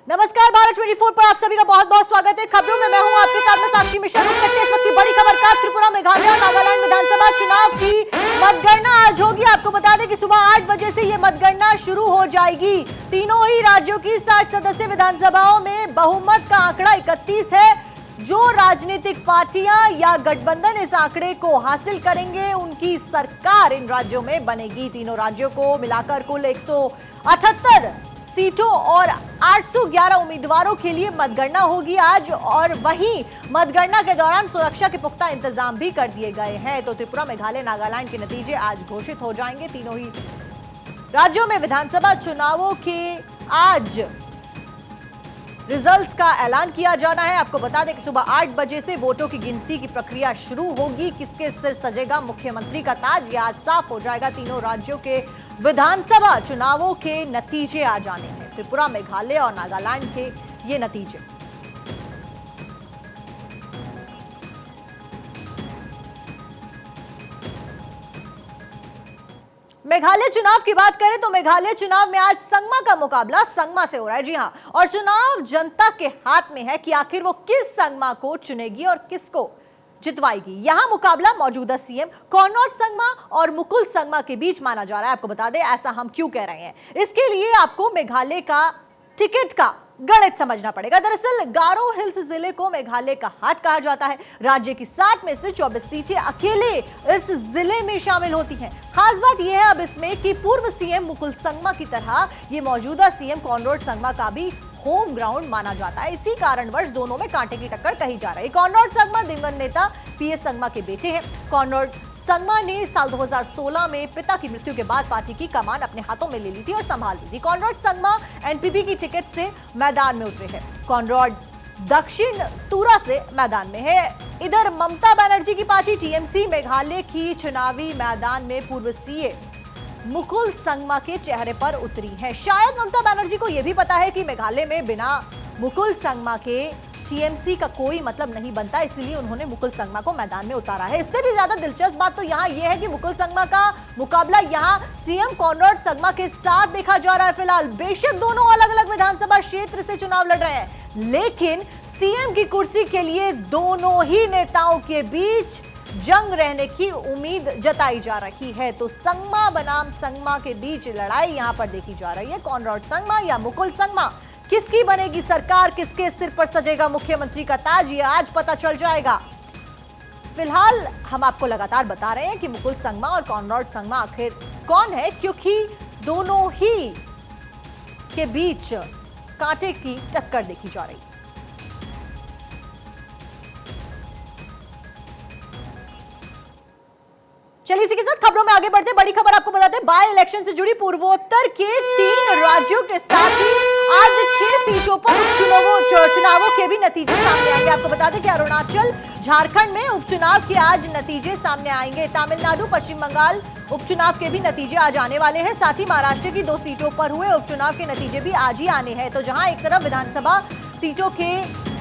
नमस्कार, भारत 24 पर आप सभी का बहुत बहुत स्वागत है। खबरों में मैं हूं आपके साथ में साक्षी मिश्रा। रुक करते इस वक्त की बड़ी खबर का। त्रिपुरा, मेघालय और नागालैंड विधानसभा चुनाव की मतगणना आज होगी। आपको बता दें कि सुबह 8 बजे से ये मतगणना शुरू हो जाएगी। तीनों ही राज्यों की 60 सदस्यीय विधानसभाओं में बहुमत का आंकड़ा 31 है। जो राजनीतिक पार्टियां या गठबंधन इस आंकड़े को हासिल करेंगे, उनकी सरकार इन राज्यों में बनेगी। तीनों राज्यों को मिलाकर कुल 178 सीटों और 811 उम्मीदवारों के लिए मतगणना होगी आज। और वहीं मतगणना के दौरान सुरक्षा के पुख्ता इंतजाम भी कर दिए गए हैं। तो त्रिपुरा, मेघालय, नागालैंड के नतीजे आज घोषित हो जाएंगे। तीनों ही राज्यों में विधानसभा चुनावों के आज रिजल्ट्स का ऐलान किया जाना है। आपको बता दें कि सुबह 8 बजे से वोटों की गिनती की प्रक्रिया शुरू होगी। किसके सिर सजेगा मुख्यमंत्री का ताज, यह आज साफ हो जाएगा। तीनों राज्यों के विधानसभा चुनावों के नतीजे आ जाने हैं। त्रिपुरा, मेघालय और नागालैंड के ये नतीजे। मेघालय चुनाव की बात करें तो मेघालय चुनाव में आज संगमा का मुकाबला संगमा से हो रहा है। जी हां, और चुनाव जनता के हाथ में है कि आखिर वो किस संगमा को चुनेगी और किसको जितवाएगी। यहां मुकाबला मौजूदा सीएम कॉनरैड संगमा और मुकुल संगमा के बीच माना जा रहा है। आपको बता दें ऐसा हम क्यों कह रहे हैं, इसके लिए आपको मेघालय का टिकट का गणित समझना पड़ेगा। दरअसल गारो हिल्स जिले को मेघालय का हार्ट कहा जाता है। राज्य की 60 में से 24 सीटें अकेले इस जिले में शामिल होती हैं। खास बात यह है अब इसमें कि पूर्व सीएम मुकुल संगमा की तरह ये मौजूदा सीएम कॉनरैड संगमा का भी होम ग्राउंड माना जाता है। इसी कारणवश दोनों में कांटे की टक्कर कही जा रही है। कॉनरैड संगमा दिवंगत नेता पीएस संगमा के बेटे हैं। कॉनरैड संगमा ने साल 2016 में पिता की मृत्यु के बाद पार्टी की कमान अपने हाथों में ले ली थी और संभाल ली थी। कॉनरैड संगमा एनपीपी की टिकट से मैदान में उतरे हैं। कॉनरैड दक्षिण तुरा से मैदान में है। इधर ममता बनर्जी की पार्टी टीएमसी मेघालय की चुनावी मैदान में पूर्व सीएम मुकुल संगमा के चेहरे पर उतरी है। शायद ममता बनर्जी को यह भी पता है कि मेघालय में बिना मुकुल संगमा के टीएमसी का कोई मतलब नहीं बनता, इसलिए उन्होंने मुकुल संगमा को मैदान में उतारा है। इससे भी ज्यादा दिलचस्प बात तो यहाँ यह है कि मुकुल संगमा का मुकाबला यहाँ सीएम कॉनरैड संगमा के साथ देखा जा रहा है। फिलहाल बेशक दोनों अलग अलग विधानसभा क्षेत्र से चुनाव लड़ रहे हैं, लेकिन सीएम की कुर्सी के लिए दोनों ही नेताओं के बीच जंग रहने की उम्मीद जताई जा रही है। तो संगमा बनाम संगमा के बीच लड़ाई यहां पर देखी जा रही है। कॉनरैड संगमा या मुकुल संगमा, किसकी बनेगी सरकार, किसके सिर पर सजेगा मुख्यमंत्री का ताज, ये आज पता चल जाएगा। फिलहाल हम आपको लगातार बता रहे हैं कि मुकुल संगमा और कॉनरैड संगमा आखिर कौन है, क्योंकि दोनों ही के बीच कांटे की टक्कर देखी जा रही है। चलिए इसी के साथ खबरों में आगे बढ़ते हैं। बड़ी खबर आपको बताते हैं, बाय इलेक्शन से जुड़ी पूर्वोत्तर के 3 राज्यों के साथ ही आज 6 सीटों पर चुनावों के भी नतीजे सामने आएंगे। आपको बता दें कि अरुणाचल, झारखंड में उपचुनाव के आज नतीजे सामने आएंगे। तमिलनाडु, पश्चिम बंगाल उपचुनाव के भी नतीजे आज आने वाले हैं। साथ ही महाराष्ट्र की 2 सीटों पर हुए उपचुनाव के नतीजे भी आज ही आने हैं। तो जहां एक तरफ विधानसभा सीटों के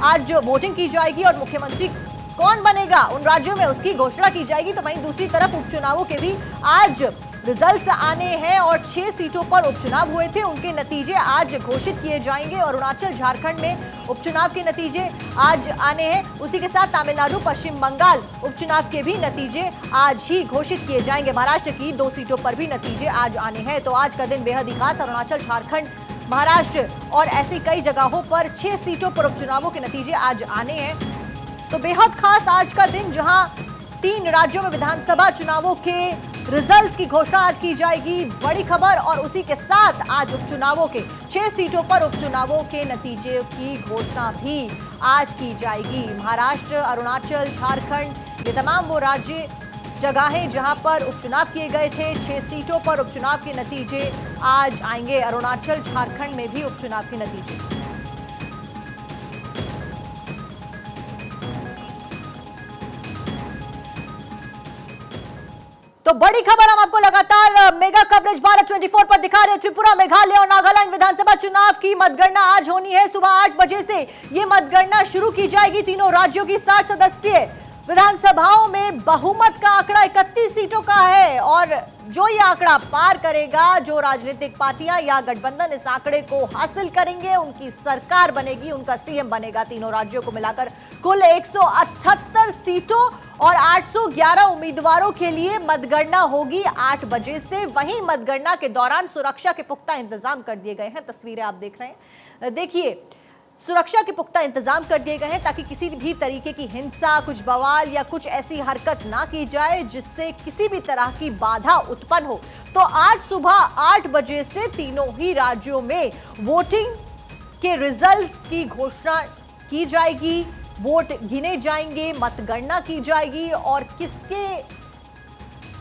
आज जो वोटिंग की जाएगी और मुख्यमंत्री कौन बनेगा उन राज्यों में उसकी घोषणा की जाएगी, तो वहीं दूसरी तरफ उपचुनावों के भी आज रिजल्ट्स आने हैं। और 6 सीटों पर उपचुनाव हुए थे, उनके नतीजे आज घोषित किए जाएंगे। और अरुणाचल, झारखंड में उपचुनाव के नतीजे आज आने हैं। उसी के साथ तमिलनाडु, पश्चिम बंगाल उपचुनाव के भी नतीजे आज ही घोषित किए जाएंगे। महाराष्ट्र की 2 सीटों पर भी नतीजे आज आने हैं। तो आज का दिन बेहद ही खास। अरुणाचल, झारखंड, महाराष्ट्र और ऐसी कई जगहों पर 6 सीटों पर उपचुनावों के नतीजे आज आने हैं। तो बेहद खास आज का दिन, जहां 3 राज्यों में विधानसभा चुनावों के रिजल्ट्स की घोषणा आज की जाएगी। बड़ी खबर। और उसी के साथ आज उपचुनावों के 6 सीटों पर उपचुनावों के नतीजे की घोषणा भी आज की जाएगी। महाराष्ट्र, अरुणाचल, झारखंड, ये तमाम वो राज्य जगहें जहां पर उपचुनाव किए गए थे। 6 सीटों पर उपचुनाव के नतीजे आज आएंगे। अरुणाचल, झारखंड में भी उपचुनाव के नतीजे। तो बड़ी खबर हम आपको लगातार मेगा कवरेज भारत 24 पर दिखा रहे हैं। त्रिपुरा, मेघालय और नागालैंड विधानसभा चुनाव की मतगणना आज होनी है। सुबह 8 बजे से ये मतगणना शुरू की जाएगी। तीनों राज्यों की 60 सदस्यीय विधानसभाओं में बहुमत का आंकड़ा 31 सीटों का है और जो ये आंकड़ा पार करेगा, जो राजनीतिक पार्टियां या गठबंधन इस आंकड़े को हासिल करेंगे, उनकी सरकार बनेगी, उनका सीएम बनेगा। तीनों राज्यों को मिलाकर कुल 178 सीटों और 811 उम्मीदवारों के लिए मतगणना होगी 8 बजे से। वहीं मतगणना के दौरान सुरक्षा के पुख्ता इंतजाम कर दिए गए हैं। तस्वीरें आप देख रहे हैं, देखिए सुरक्षा के पुख्ता इंतजाम कर दिए गए हैं ताकि किसी भी तरीके की हिंसा, कुछ बवाल या कुछ ऐसी हरकत ना की जाए जिससे किसी भी तरह की बाधा उत्पन्न हो। तो आज सुबह 8 बजे से तीनों ही राज्यों में वोटिंग के रिजल्ट्स की घोषणा की जाएगी, वोट गिने जाएंगे, मतगणना की जाएगी और किसके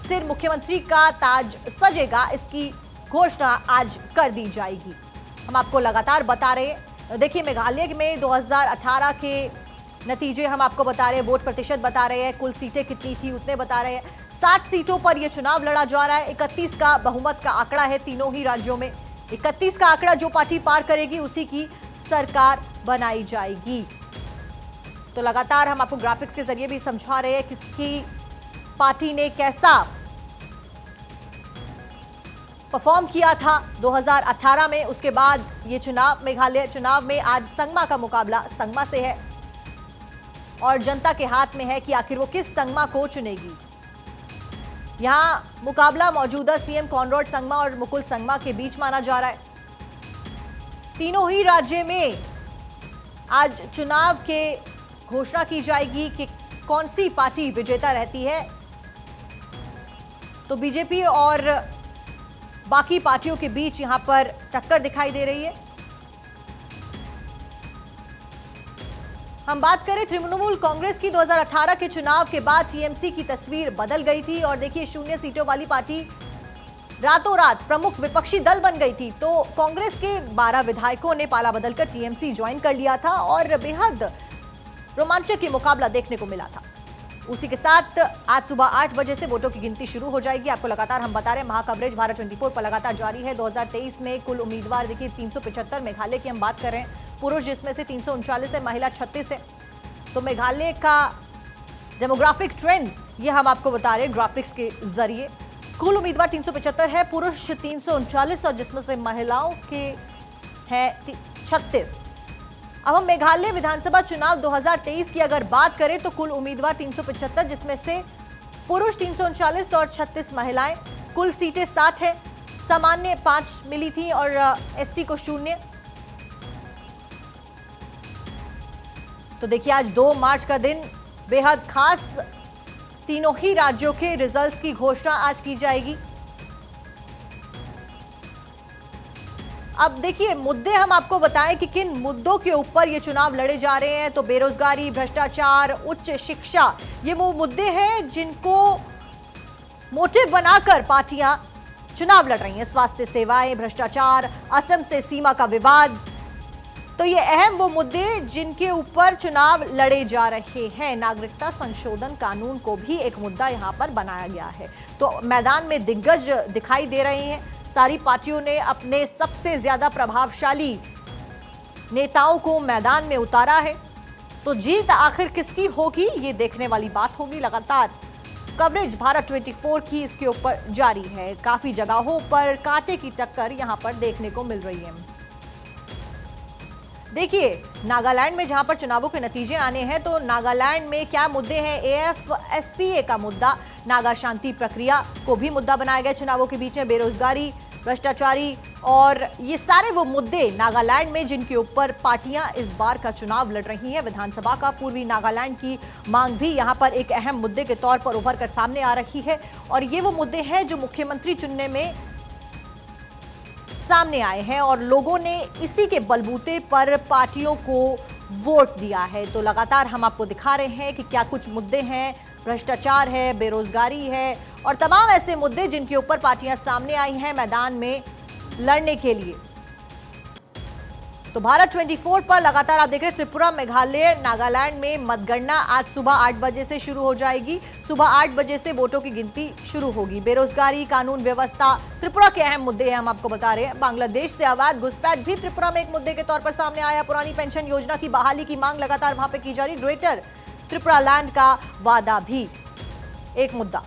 सिर मुख्यमंत्री का ताज सजेगा इसकी घोषणा आज कर दी जाएगी। हम आपको लगातार बता रहे हैं। देखिए मेघालय में 2018 के नतीजे हम आपको बता रहे हैं, वोट प्रतिशत बता रहे हैं, कुल सीटें कितनी थी उतने बता रहे हैं। 60 सीटों पर यह चुनाव लड़ा जा रहा है। 31 का बहुमत का आंकड़ा है तीनों ही राज्यों में। 31 का आंकड़ा जो पार्टी पार करेगी उसी की सरकार बनाई जाएगी। तो लगातार हम आपको ग्राफिक्स के जरिए भी समझा रहे हैं किसकी पार्टी ने कैसा परफॉर्म किया था 2018 में। उसके बाद ये चुनाव, मेघालय चुनाव में आज संगमा का मुकाबला संगमा से है और जनता के हाथ में है कि आखिर वो किस संगमा को चुनेगी। यहां मुकाबला मौजूदा सीएम कॉनराड संगमा और मुकुल संगमा के बीच माना जा रहा है। तीनों ही राज्य में आज चुनाव के घोषणा की जाएगी कि कौन सी पार्टी विजेता रहती है। तो बीजेपी और बाकी पार्टियों के बीच यहां पर टक्कर दिखाई दे रही है। हम बात करें तृणमूल कांग्रेस की, 2018 के चुनाव के बाद टीएमसी की तस्वीर बदल गई थी और देखिए 0 सीटों वाली पार्टी रातों रात प्रमुख विपक्षी दल बन गई थी। तो कांग्रेस के 12 विधायकों ने पाला बदलकर टीएमसी ज्वाइन कर लिया था और बेहद रोमांचक मुकाबला देखने को मिला था। उसी के साथ आज सुबह 8 बजे से वोटों की गिनती शुरू हो जाएगी। आपको लगातार हम बता रहे हैं, महाकवरेज भारत 24 पर लगातार जारी है। 2023 में कुल उम्मीदवार देखिए 375 मेघालय की हम बात कर रहे हैं, पुरुष जिसमें से 339 है, महिला 36 है। तो मेघालय का डेमोग्राफिक ट्रेंड ये हम आपको बता रहे हैं ग्राफिक्स के जरिए। कुल उम्मीदवार 375 है, पुरुष 339 और जिसमें से महिलाओं के हैं 36। अब हम मेघालय विधानसभा चुनाव 2023 की अगर बात करें तो कुल उम्मीदवार 375 जिसमें से पुरुष 339 और 36 महिलाएं। कुल सीटें 60 है, सामान्य 5 मिली थी और एसटी को 0। तो देखिए आज 2 मार्च का दिन बेहद खास, तीनों ही राज्यों के रिजल्ट्स की घोषणा आज की जाएगी। अब देखिए मुद्दे हम आपको बताएं कि किन मुद्दों के ऊपर ये चुनाव लड़े जा रहे हैं। तो बेरोजगारी, भ्रष्टाचार, उच्च शिक्षा, ये वो मुद्दे हैं जिनको मोटिव बनाकर पार्टियां चुनाव लड़ रही हैं। स्वास्थ्य सेवाएं, भ्रष्टाचार, असम से सीमा का विवाद, तो ये अहम वो मुद्दे जिनके ऊपर चुनाव लड़े जा रहे हैं। नागरिकता संशोधन कानून को भी एक मुद्दा यहां पर बनाया गया है। तो मैदान में दिग्गज दिखाई दे रहे हैं। सारी पार्टियों ने अपने सबसे ज्यादा प्रभावशाली नेताओं को मैदान में उतारा है। तो जीत आखिर किसकी होगी ये देखने वाली बात होगी। लगातार कवरेज भारत 24 की इसके ऊपर जारी है। काफी जगहों पर कांटे की टक्कर यहां पर देखने को मिल रही है। देखिए नागालैंड में जहां पर चुनावों के नतीजे आने हैं तो नागालैंड में क्या मुद्दे हैं। एएफएसपीए का मुद्दा, नागा शांति प्रक्रिया को भी मुद्दा बनाया गया चुनावों के बीच में। बेरोजगारी, भ्रष्टाचारी और ये सारे वो मुद्दे नागालैंड में जिनके ऊपर पार्टियां इस बार का चुनाव लड़ रही हैं। विधानसभा का पूर्वी नागालैंड की मांग भी यहां पर एक अहम मुद्दे के तौर पर उभर कर सामने आ रही है और ये वो मुद्दे हैं जो मुख्यमंत्री चुनने में सामने आए हैं और लोगों ने इसी के बलबूते पर पार्टियों को वोट दिया है। तो लगातार हम आपको दिखा रहे हैं कि क्या कुछ मुद्दे हैं। भ्रष्टाचार है, बेरोजगारी है और तमाम ऐसे मुद्दे जिनके ऊपर पार्टियां सामने आई हैं मैदान में लड़ने के लिए। तो भारत 24 पर लगातार आप देख रहे हैं त्रिपुरा, मेघालय, नागालैंड में मतगणना आज सुबह 8 बजे से शुरू हो जाएगी। सुबह 8 बजे से वोटों की गिनती शुरू होगी। बेरोजगारी, कानून व्यवस्था त्रिपुरा के अहम मुद्दे हैं, हम आपको बता रहे हैं। बांग्लादेश से अवैध घुसपैठ भी त्रिपुरा में एक मुद्दे के तौर पर सामने आया। पुरानी पेंशन योजना की बहाली की मांग लगातार वहां पे की जा रही। ग्रेटर त्रिपुरा लैंड का वादा भी एक मुद्दा।